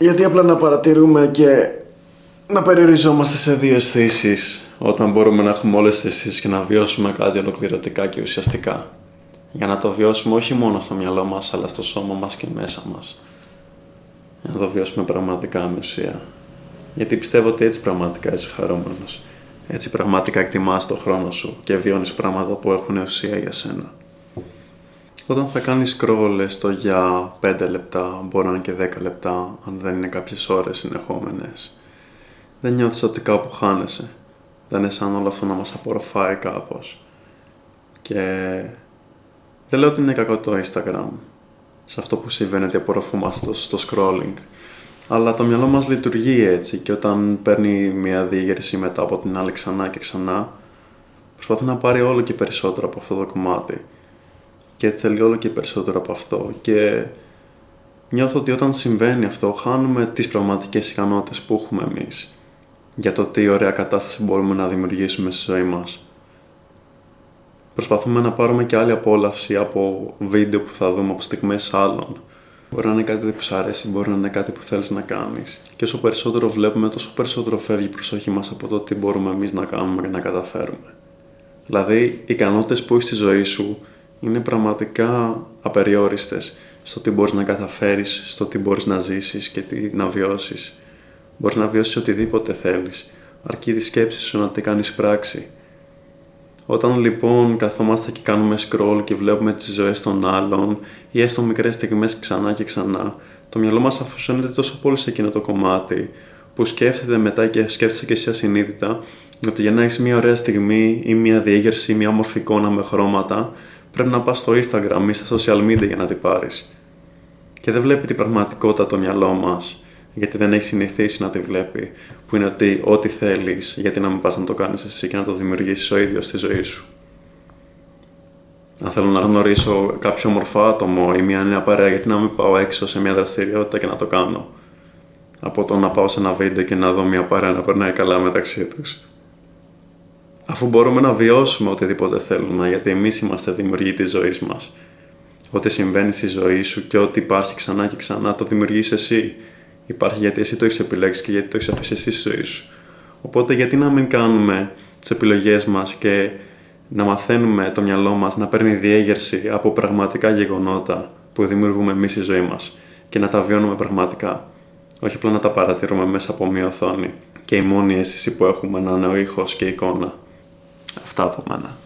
Γιατί απλά να παρατηρούμε και να περιοριζόμαστε σε δύο αισθήσεις όταν μπορούμε να έχουμε όλες τις αισθήσεις και να βιώσουμε κάτι ολοκληρωτικά και ουσιαστικά. Για να το βιώσουμε όχι μόνο στο μυαλό μας, αλλά στο σώμα μας και μέσα μας. Για να το βιώσουμε πραγματικά με ουσία. Γιατί πιστεύω ότι έτσι πραγματικά είσαι χαρούμενος. Έτσι πραγματικά εκτιμάς τον χρόνο σου και βιώνεις πράγματα που έχουν ουσία για σένα. Όταν θα κάνεις scroll έστω για 5 λεπτά, μπορεί να είναι και 10 λεπτά, αν δεν είναι κάποιες ώρες συνεχόμενες, δεν νιώθεις ότι κάπου χάνεσαι. Δεν είναι σαν όλο αυτό να μας απορροφάει κάπως. Και δεν λέω ότι είναι κακό το Instagram, σε αυτό που συμβαίνει ότι απορροφούμαστε στο scrolling. Αλλά το μυαλό μας λειτουργεί έτσι και όταν παίρνει μια διήγερση μετά από την άλλη ξανά και ξανά, προσπαθεί να πάρει όλο και περισσότερο από αυτό το κομμάτι. Και θέλει όλο και περισσότερο από αυτό. Και νιώθω ότι όταν συμβαίνει αυτό, χάνουμε τις πραγματικές ικανότητες που έχουμε εμείς για το τι ωραία κατάσταση μπορούμε να δημιουργήσουμε στη ζωή μας. Προσπαθούμε να πάρουμε και άλλη απόλαυση από βίντεο που θα δούμε από στιγμές άλλων. Μπορεί να είναι κάτι που σου αρέσει, μπορεί να είναι κάτι που θέλεις να κάνεις. Και όσο περισσότερο βλέπουμε, τόσο περισσότερο φεύγει η προσοχή μας από το τι μπορούμε εμείς να κάνουμε και να καταφέρουμε. Δηλαδή, οι ικανότητες που έχεις στη ζωή σου είναι πραγματικά απεριόριστες στο τι μπορείς να καταφέρεις, στο τι μπορείς να ζήσεις και τι να βιώσεις. Μπορείς να βιώσεις οτιδήποτε θέλεις, αρκεί τη σκέψη σου να τη κάνεις πράξη. Όταν λοιπόν καθόμαστε και κάνουμε scroll και βλέπουμε τις ζωές των άλλων ή έστω μικρές στιγμές ξανά και ξανά, το μυαλό μας αφοσιώνεται τόσο πολύ σε εκείνο το κομμάτι που σκέφτεται μετά και σκέφτεσαι και εσύ ασυνείδητα ότι για να έχεις μια ωραία στιγμή ή μια διέγερση ή μια όμορφη εικόνα με χρώματα, πρέπει να πας στο Instagram ή στα social media για να την πάρεις. Και δεν βλέπει την πραγματικότητα το μυαλό μας, γιατί δεν έχει συνηθίσει να τη βλέπει, που είναι ότι ό,τι θέλεις, γιατί να μην πας να το κάνεις εσύ και να το δημιουργήσεις ο ίδιος στη ζωή σου. Αν θέλω να γνωρίσω κάποιο όμορφο άτομο ή μια νέα παρέα, γιατί να μην πάω έξω σε μια δραστηριότητα και να το κάνω, από το να πάω σε ένα βίντεο και να δω μια παρέα να περνάει καλά μεταξύ τους. Αφού μπορούμε να βιώσουμε οτιδήποτε θέλουμε, γιατί εμείς είμαστε δημιουργοί της ζωής μας. Ό,τι συμβαίνει στη ζωή σου και ό,τι υπάρχει ξανά και ξανά το δημιουργείς εσύ. Υπάρχει γιατί εσύ το έχεις επιλέξει και γιατί το έχεις αφήσει εσύ στη ζωή σου. Οπότε γιατί να μην κάνουμε τις επιλογές μας και να μαθαίνουμε το μυαλό μας να παίρνει διέγερση από πραγματικά γεγονότα που δημιουργούμε εμείς στη ζωή μας και να τα βιώνουμε πραγματικά. Όχι απλά να τα παρατηρούμε μέσα από μια οθόνη και η μόνη αίσθηση που έχουμε να είναι ο ήχος και η εικόνα. Αυτά από μένα.